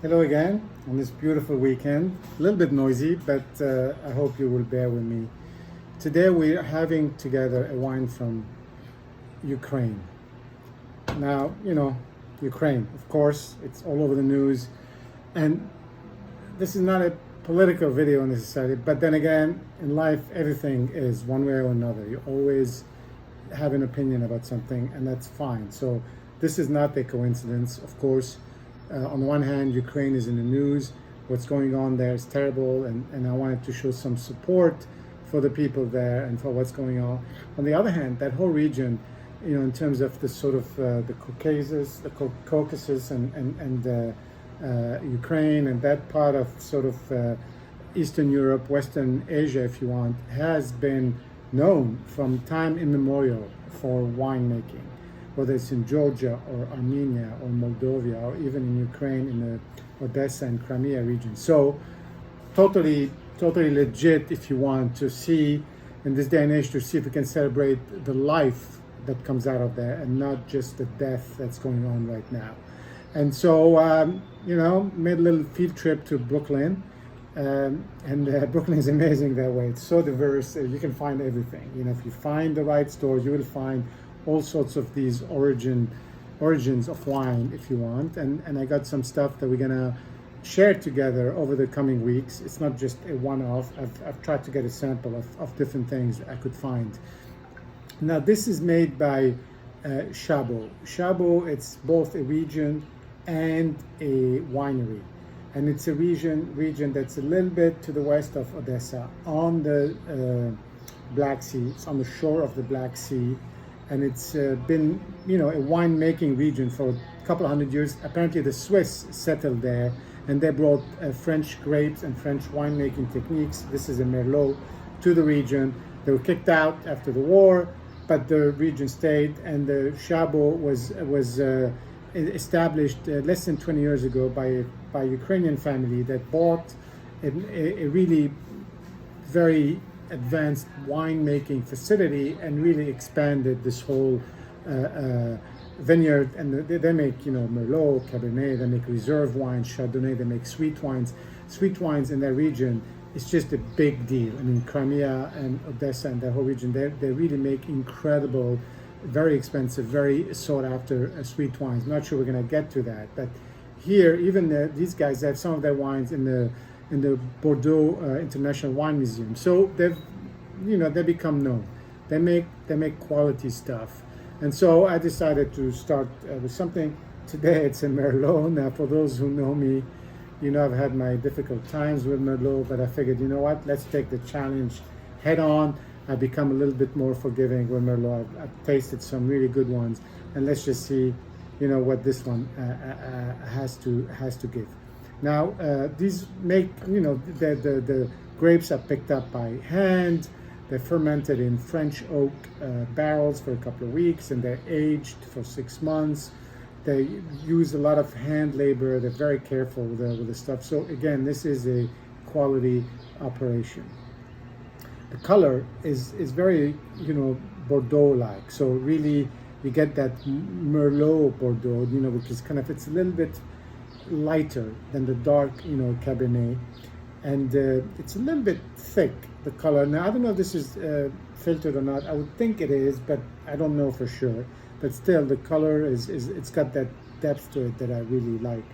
Hello again on this beautiful weekend. A little bit noisy, but I hope you will bear with me. Today we're having together a wine from Ukraine. Now, Ukraine, of course, it's all over the news. And this is not a political video necessarily, but then again, in life, everything is one way or another. You always have an opinion about something, and that's fine. So this is not a coincidence, of course. On the one hand, Ukraine is in the news. What's going on there is terrible, and I wanted to show some support for the people there and for what's going on. On the other hand, that whole region, in terms of the sort of the Caucasus and Ukraine and that part of sort of Eastern Europe, Western Asia, if you want, has been known from time immemorial for winemaking, whether it's in Georgia or Armenia or Moldova or even in Ukraine in the Odessa and Crimea region. So totally legit if you want to see in this day and age, to see if we can celebrate the life that comes out of there and not just the death that's going on right now. And so, made a little field trip to Brooklyn. Brooklyn is amazing that way. It's so diverse. You can find everything. If you find the right stores, you will find all sorts of these origins of wine, if you want. And I got some stuff that we're gonna share together over the coming weeks. It's not just a one-off. I've tried to get a sample of different things I could find. Now this is made by Shabo. Shabo, it's both a region and a winery. And it's a region that's a little bit to the west of Odessa on the Black Sea. It's on the shore of the Black Sea. And it's been, a winemaking region for a couple of hundred years. Apparently the Swiss settled there and they brought French grapes and French winemaking techniques. This is a Merlot to the region. They were kicked out after the war, but the region stayed, and the Shabo was established less than 20 years ago by a Ukrainian family that bought a really very advanced winemaking facility and really expanded this whole vineyard. And they make Merlot, Cabernet, they make reserve wines, Chardonnay, they make sweet wines. Sweet wines in that region is just a big deal. I mean, Crimea and Odessa and that whole region, they really make incredible, very expensive, very sought after sweet wines. I'm not sure we're going to get to that, but here even these guys have some of their wines in the Bordeaux International Wine Museum. So they become known. They make quality stuff. And so I decided to start with something. Today it's a Merlot. Now for those who know me, I've had my difficult times with Merlot, but I figured, let's take the challenge head on. I've become a little bit more forgiving with Merlot. I've tasted some really good ones, and let's just see, what this one has to give. Now, these make, the grapes are picked up by hand. They're fermented in French oak barrels for a couple of weeks, and they're aged for 6 months. They use a lot of hand labor. They're very careful with the stuff. So again, this is a quality operation. The color is very, Bordeaux-like. So really, you get that Merlot Bordeaux, which is it's a little bit lighter than the dark, Cabernet, and it's a little bit thick, the color. Now I don't know if this is filtered or not. I would think it is, but I don't know for sure. But still, the color it's got that depth to it that I really like.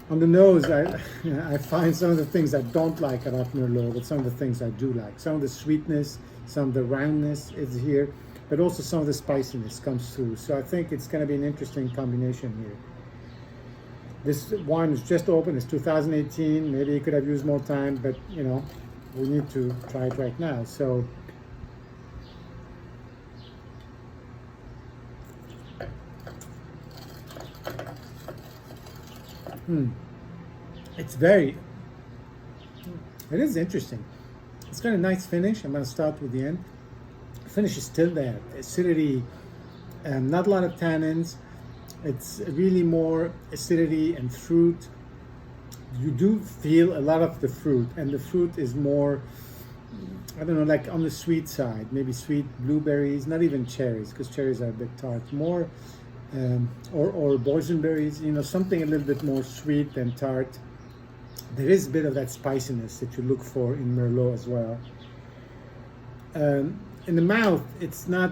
On the nose, I find some of the things I don't like about Merlot, but some of the things I do like. Some of the sweetness, some of the roundness is here, but also some of the spiciness comes through. So I think it's going to be an interesting combination here. This wine is just open. It's 2018. Maybe you could have used more time, but we need to try it right now. So it is interesting. It's got a nice finish. I'm going to start with the end. The finish is still there. Acidity, not a lot of tannins. It's really more acidity and fruit. You do feel a lot of the fruit, and the fruit is more, I don't know, like on the sweet side, maybe sweet blueberries, not even cherries, because cherries are a bit tart. More or boysenberries, something a little bit more sweet and tart. There is a bit of that spiciness that you look for in Merlot as well. In the mouth, it's not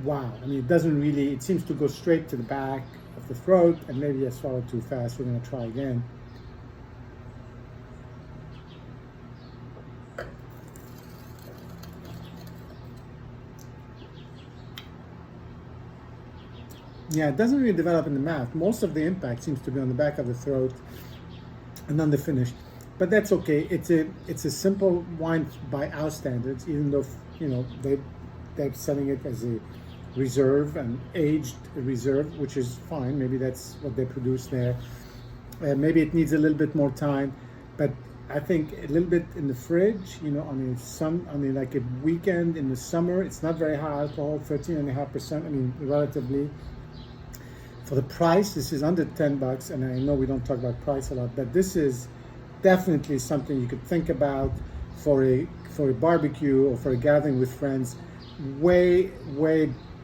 wow. I mean, it seems to go straight to the back of the throat, and maybe I swallowed too fast. We're going to try again. Yeah, it doesn't really develop in the mouth. Most of the impact seems to be on the back of the throat and on the finish. But that's okay. It's a simple wine by our standards, even though they're selling it as a reserve, an aged reserve, which is fine. Maybe that's what they produce there. Maybe it needs a little bit more time, but I think a little bit in the fridge, like a weekend in the summer. It's not very high alcohol, 13.5%. I mean, relatively. For the price, this is under $10, and I know we don't talk about price a lot, but this is definitely something you could think about for a barbecue or for a gathering with friends. Way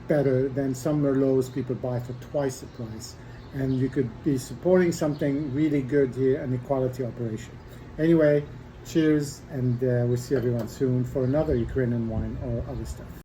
better than some Merlots people buy for twice the price, and you could be supporting something really good here and a quality operation. Anyway, cheers, and we'll see everyone soon for another Ukrainian wine or other stuff.